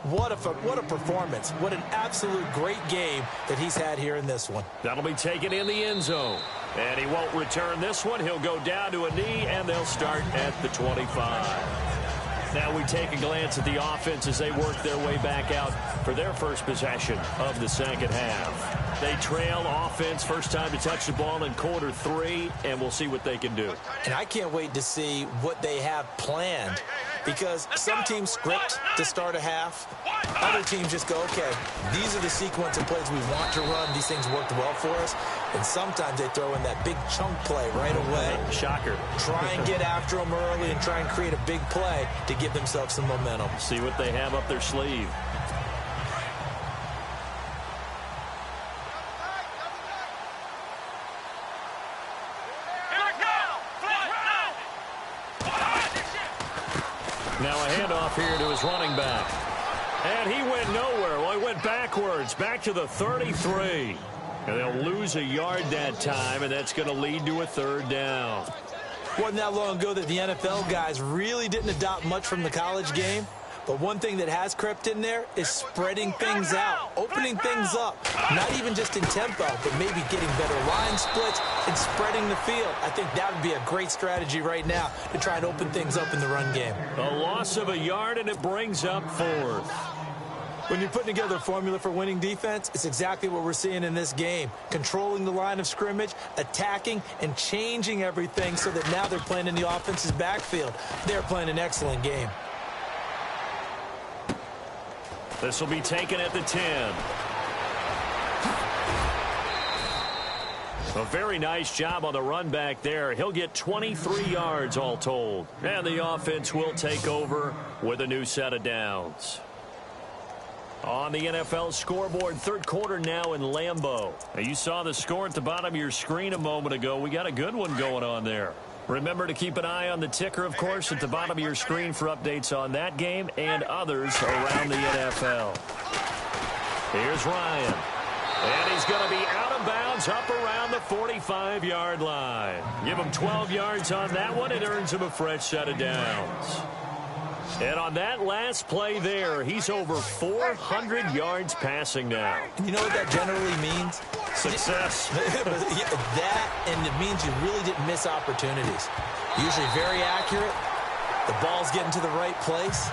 What a performance. What an absolute great game that he's had here in this one. That'll be taken in the end zone. And he won't return this one. He'll go down to a knee, and they'll start at the 25. Now we take a glance at the offense as they work their way back out for their first possession of the second half. They trail offense, first time to touch the ball in quarter 3, and we'll see what they can do. And I can't wait to see what they have planned, because some teams script to start a half. Other teams just go, okay, these are the sequence of plays we want to run. These things worked well for us. And sometimes they throw in that big chunk play right away. Shocker. Try and get after them early and try and create a big play to give themselves some momentum. See what they have up their sleeve. Now a handoff here to his running back. And he went nowhere. Well, he went backwards, back to the 33. And they'll lose a yard that time, and that's going to lead to a third down. Wasn't that long ago that the NFL guys really didn't adopt much from the college game. But one thing that has crept in there is spreading things out, opening things up, not even just in tempo, but maybe getting better line splits and spreading the field. I think that would be a great strategy right now to try and open things up in the run game. A loss of a yard, and it brings up 4th. When you're putting together a formula for winning defense, it's exactly what we're seeing in this game. Controlling the line of scrimmage, attacking, and changing everything so that now they're playing in the offense's backfield. They're playing an excellent game. This will be taken at the 10. A very nice job on the run back there. He'll get 23 yards all told. And the offense will take over with a new set of downs. On the NFL scoreboard, third quarter now in Lambeau. Now, you saw the score at the bottom of your screen a moment ago. We got a good one going on there. Remember to keep an eye on the ticker, of course, at the bottom of your screen for updates on that game and others around the NFL. Here's Ryan. And he's going to be out of bounds up around the 45-yard line. Give him 12 yards on that one. It earns him a fresh set of downs. And on that last play there, he's over 400 yards passing now. And you know what that generally means? Success. That, and it means you really didn't miss opportunities. Usually very accurate. The ball's getting to the right place.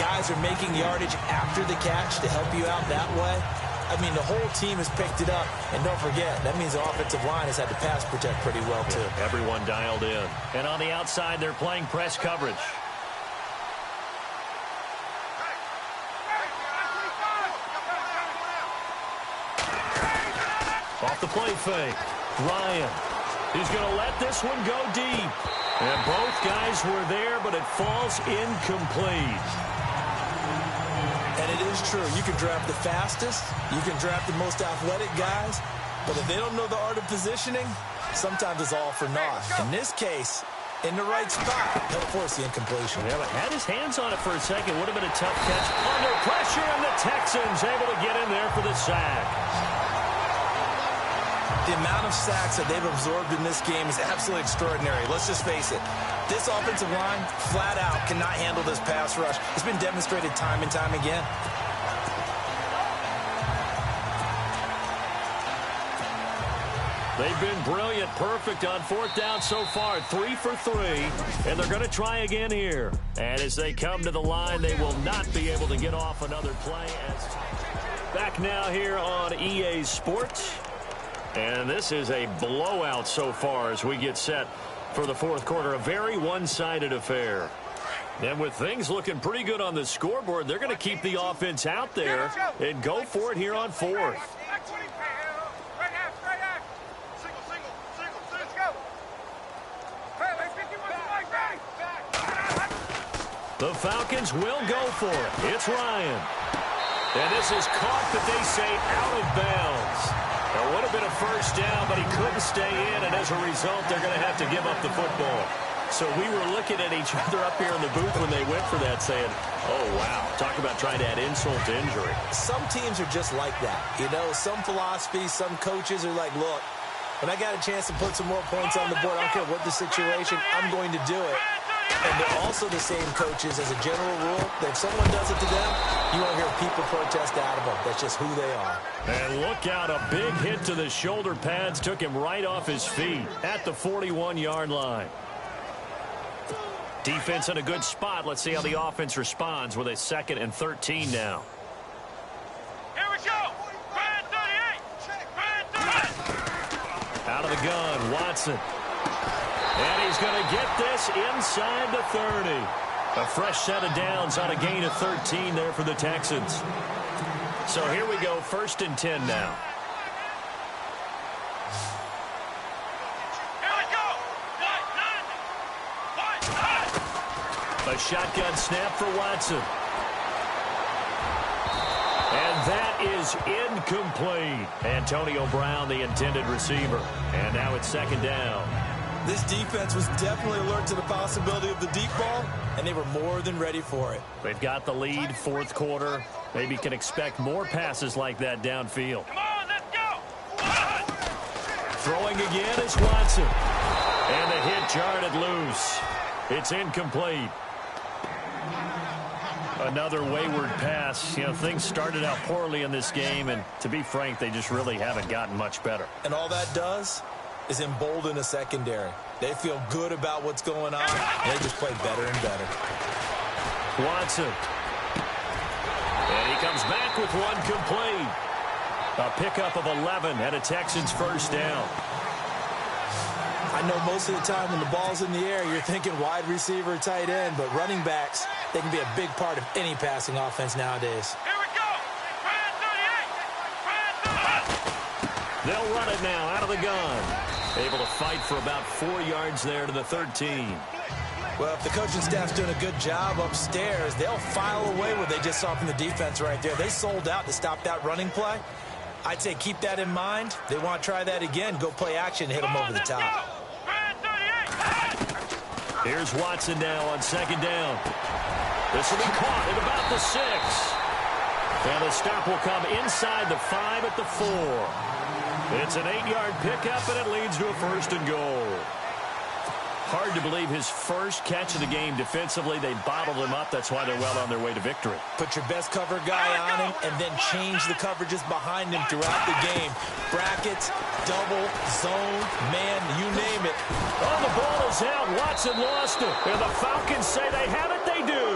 Guys are making yardage after the catch to help you out that way. I mean, the whole team has picked it up. And don't forget, that means the offensive line has had to pass protect pretty well, too. Everyone dialed in. And on the outside, they're playing press coverage. Off the play fake, Ryan. He's going to let this one go deep. And both guys were there, but it falls incomplete. And it is true. You can draft the fastest. You can draft the most athletic guys. But if they don't know the art of positioning, sometimes it's all for naught. In this case, in the right spot, he'll force the incompletion. Yeah, but had his hands on it for a second. Would have been a tough catch. Under pressure, and the Texans able to get in there for the sack. The amount of sacks that they've absorbed in this game is absolutely extraordinary. Let's just face it. This offensive line, flat out, cannot handle this pass rush. It's been demonstrated time and time again. They've been brilliant, perfect on fourth down so far, 3 for 3, and they're going to try again here. And as they come to the line, they will not be able to get off another play. Back now here on EA Sports. And this is a blowout so far as we get set for the fourth quarter. A very one-sided affair. And with things looking pretty good on the scoreboard, they're going to keep the offense out there and go for it here on fourth. The Falcons will go for it. It's Ryan. And this is caught, but they say out of bounds. It would have been a first down, but he couldn't stay in, and as a result, they're going to have to give up the football. So we were looking at each other up here in the booth when they went for that, saying, oh, wow, talk about trying to add insult to injury. Some teams are just like that. You know, some philosophies, some coaches are like, look, when I got a chance to put some more points on the board, I don't care what the situation, I'm going to do it. And they're also the same coaches as a general rule. If someone does it to them, you won't hear people protest out of them. That's just who they are. And look out, a big hit to the shoulder pads took him right off his feet at the 41-yard line. Defense in a good spot. Let's see how the offense responds with a 2nd and 13 now. Here we go. Brand 38. Out of the gun, Watson. And he's going to get this inside the 30. A fresh set of downs on a gain of 13 there for the Texans. So here we go, 1st and 10 now. A shotgun snap for Watson. And that is incomplete. Antonio Brown, the intended receiver. And now it's 2nd down. This defense was definitely alert to the possibility of the deep ball, and they were more than ready for it. They've got the lead, 4th quarter. Maybe can expect more passes like that downfield. Come on, let's go. Throwing again is Watson. And the hit jarred it loose. It's incomplete. Another wayward pass. You know, things started out poorly in this game, and to be frank, they just really haven't gotten much better. And all that does is embolden a secondary. They feel good about what's going on, and they just play better and better. Watson. And he comes back with one complete. A pickup of 11 and a Texans 1st down. I know most of the time when the ball's in the air, you're thinking wide receiver, tight end, but running backs, they can be a big part of any passing offense nowadays. Here we go. Brand 38. They'll run it now out of the gun. Able to fight for about 4 yards there to the 13. Well, if the coaching staff's doing a good job upstairs, they'll file away what they just saw from the defense right there. They sold out to stop that running play. I'd say keep that in mind. They want to try that again. Go play action, hit them over the top. Here's Watson now on 2nd down. This will be caught at about the 6. And the stop will come inside the 5 at the 4. It's an 8-yard pickup, and it leads to a 1st and goal. Hard to believe his first catch of the game defensively. They bottled him up. That's why they're well on their way to victory. Put your best cover guy on him and then change the coverages behind him throughout the game. Brackets, double, zone, man, you name it. Oh, the ball is out. Watson lost it. And the Falcons say they have it. They do.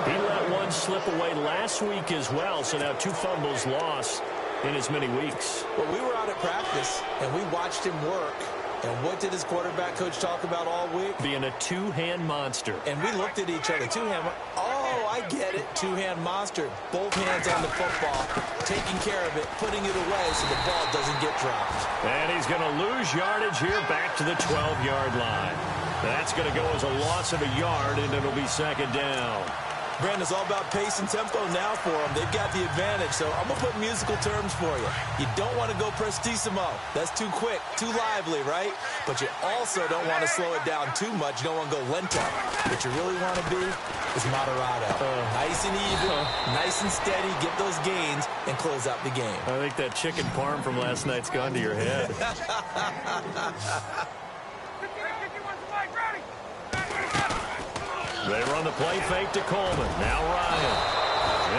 He let one slip away last week as well, so now 2 fumbles lost in as many weeks. Well, we were out at practice, and we watched him work. And what did his quarterback coach talk about all week? Being a 2-hand monster. And we looked at each other. 2-hand. Oh, I get it. 2-hand monster. Both hands on the football, taking care of it, putting it away so the ball doesn't get dropped. And he's going to lose yardage here back to the 12-yard line. That's going to go as a loss of a yard, and it'll be 2nd down. Brandon, it's all about pace and tempo now for them. They've got the advantage, so I'm going to put musical terms for you. You don't want to go prestissimo. That's too quick, too lively, right? But you also don't want to slow it down too much. You don't want to go lento. What you really want to be is moderado. Nice and even, nice and steady, get those gains, and close out the game. I think that chicken parm from last night's gone to your head. They run the play fake to Coleman. Now Ryan.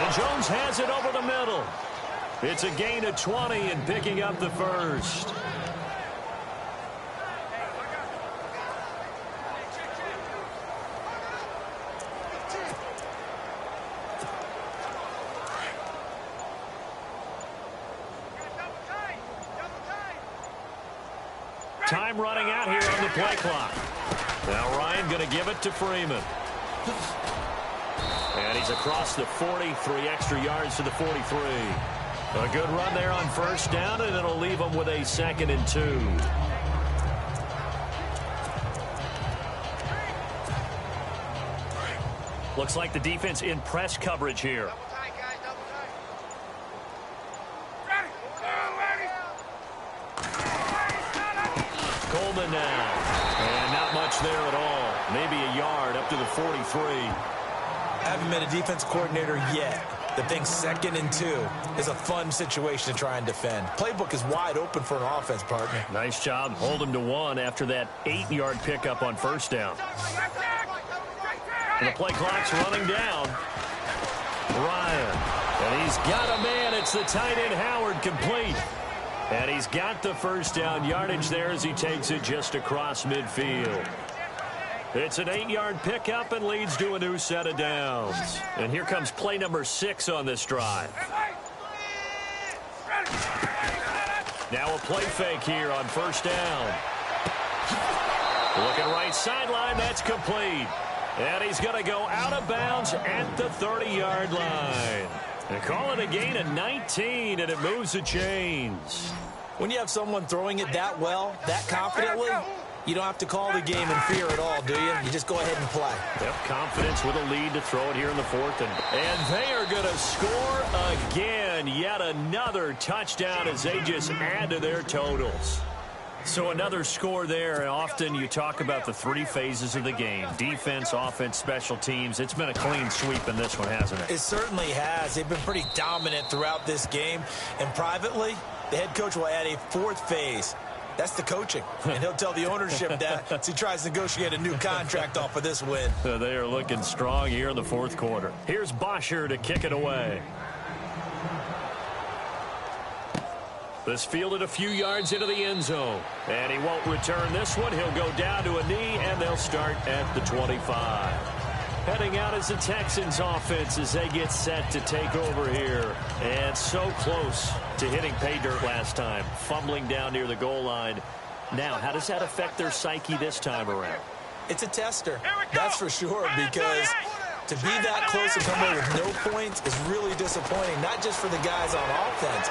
And Jones has it over the middle. It's a gain of 20 and picking up the 1st. Time running out here on the play clock. Now Ryan going to give it to Freeman. And he's across the 40, 3 extra yards to the 43. A good run there on 1st down, and it'll leave them with a 2nd and 2. Looks like the defense in press coverage here. Coleman now. And not much there at all. Maybe a yard up to the 43. I haven't been a defense coordinator yet, that thinks 2nd and 2 is a fun situation to try and defend. Playbook is wide open for an offense, partner. Nice job. Hold him to 1 after that 8-yard pickup on first down. And the play clock's running down. Ryan. And he's got a man. It's the tight end Howard, complete. And he's got the first down yardage there as he takes it just across midfield. It's an 8-yard pickup and leads to a new set of downs. And here comes play number 6 on this drive. Now a play fake here on first down. Looking right sideline, that's complete. And he's going to go out of bounds at the 30-yard line. And call it a gain of 19, and it moves the chains. When you have someone throwing it that well, that confidently, you don't have to call the game in fear at all, do you? You just go ahead and play. Yep, confidence with a lead to throw it here in the 4th. And they are going to score again. Yet another touchdown as they just add to their totals. So another score there, and often you talk about the 3 phases of the game. Defense, offense, special teams. It's been a clean sweep in this one, hasn't it? It certainly has. They've been pretty dominant throughout this game. And privately, the head coach will add a 4th phase. That's the coaching. And he'll tell the ownership that as he tries to negotiate a new contract off of this win. They are looking strong here in the 4th quarter. Here's Bosher to kick it away. This fielded a few yards into the end zone. And he won't return this one. He'll go down to a knee, and they'll start at the 25. Heading out as the Texans offense as they get set to take over here. And so close to hitting pay dirt last time. Fumbling down near the goal line. Now, how does that affect their psyche this time around? It's a tester, that's for sure, because to be that close and come away with no points is really disappointing, not just for the guys on offense,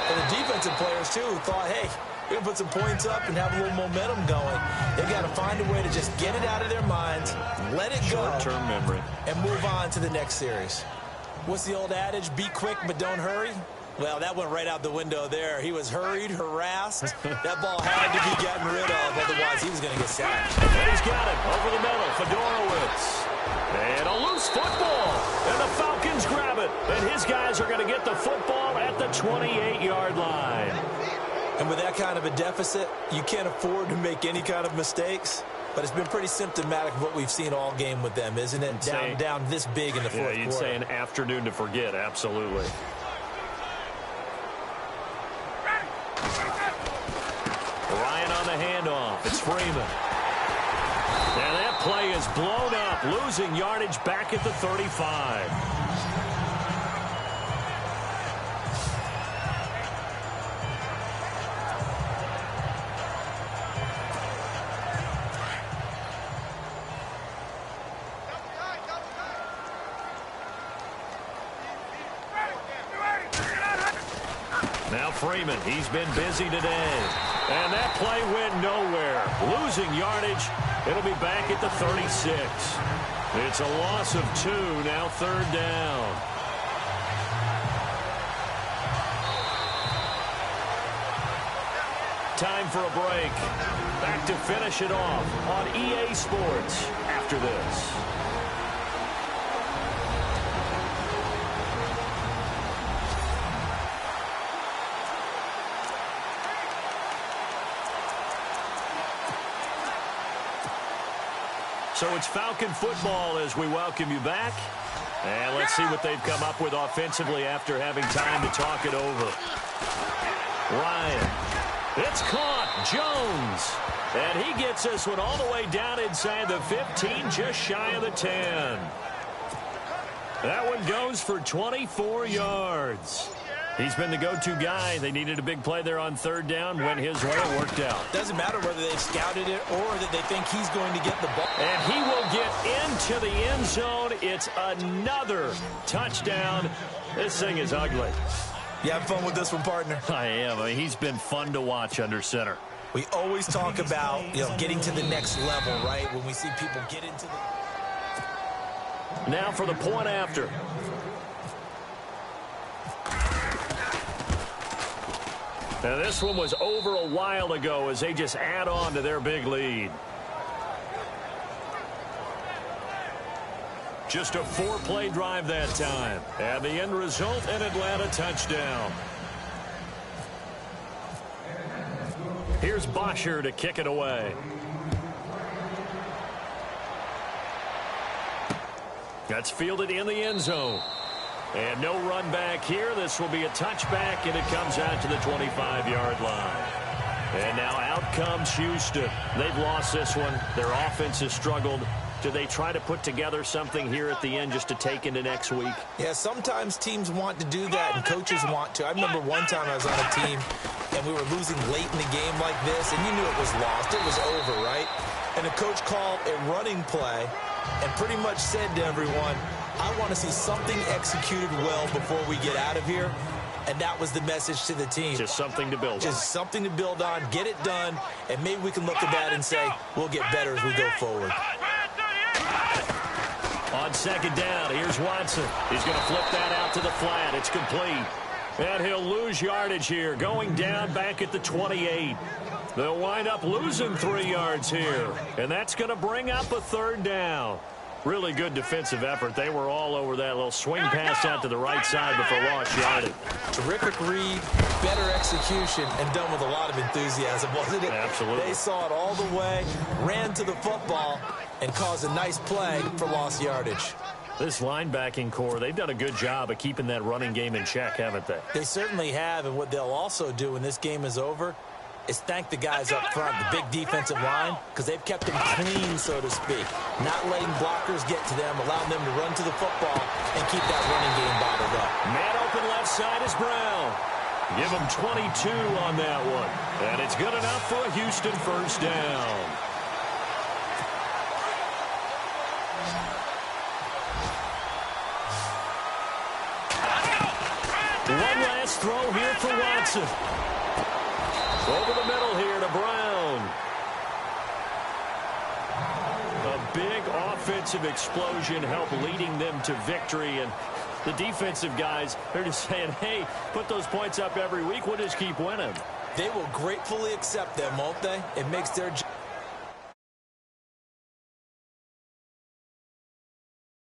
but the defensive players, too, who thought, hey, we're going to put some points up and have a little momentum going. They've got to find a way to just get it out of their minds, let it go, short-term memory, and move on to the next series. What's the old adage? Be quick, but don't hurry? Well, that went right out the window there. He was hurried, harassed. That ball had to be gotten rid of, otherwise he was going to get sacked. And he's got it over the middle. Fedorowicz. And a loose football. And the Falcons grab it. And his guys are going to get the football at the 28-yard line. And with that kind of a deficit, you can't afford to make any kind of mistakes. But it's been pretty symptomatic of what we've seen all game with them, isn't it? Down this big in the fourth quarter. You'd say an afternoon to forget, absolutely. Ryan on the handoff. It's Freeman. And that play is blown up, losing yardage back at the 35. Now Freeman, he's been busy today. And that play went nowhere. Losing yardage. It'll be back at the 36. It's a loss of 2, now 3rd down. Time for a break. Back to finish it off on EA Sports after this. So it's Falcon football as we welcome you back. And let's see what they've come up with offensively after having time to talk it over. Ryan. It's caught. Jones. And he gets this one all the way down inside the 15, just shy of the 10. That one goes for 24 yards. He's been the go-to guy. They needed a big play there on 3rd down. Went his way. It worked out. Doesn't matter whether they've scouted it or that they think he's going to get the ball. And he will get into the end zone. It's another touchdown. This thing is ugly. You having fun with this one, partner? I am. I mean, he's been fun to watch under center. We always talk about, getting to the next level, right? When we see people get into the... Now for the point after. Now this one was over a while ago as they just add on to their big lead. Just a 4-play drive that time. And the end result, an Atlanta touchdown. Here's Bosher to kick it away. That's fielded in the end zone. And no run back here. This will be a touchback, and it comes out to the 25-yard line. And now out comes Houston. They've lost this one. Their offense has struggled. Do they try to put together something here at the end just to take into next week? Yeah, sometimes teams want to do that, and coaches want to. I remember one time I was on a team, and we were losing late in the game like this, and you knew it was lost. It was over, right? And the coach called a running play and pretty much said to everyone, I want to see something executed well before we get out of here. And that was the message to the team. Just something to build on. Just something to build on, get it done, and maybe we can look at that and say, we'll get better as we go forward. On second down, here's Watson. He's going to flip that out to the flat. It's complete. And he'll lose yardage here, going down back at the 28. They'll wind up losing 3 yards here. And that's going to bring up a third down. Really good defensive effort. They were all over that little swing pass out to the right side before lost yardage. Terrific read, better execution, and done with a lot of enthusiasm, wasn't it? Absolutely. They saw it all the way, ran to the football, and caused a nice play for lost yardage. This linebacking core, they've done a good job of keeping that running game in check, haven't they? They certainly have, and what they'll also do when this game is over is thank the guys up front, the big defensive line, because they've kept them clean, so to speak. Not letting blockers get to them, allowing them to run to the football and keep that running game bottled up. Man open left side is Brown. Give him 22 on that one. And it's good enough for a Houston first down. One last throw here for Watson. Over the middle here to Brown. A big offensive explosion helped leading them to victory. And the defensive guys, they're just saying, hey, put those points up every week. We'll just keep winning. They will gratefully accept them, won't they? It makes their job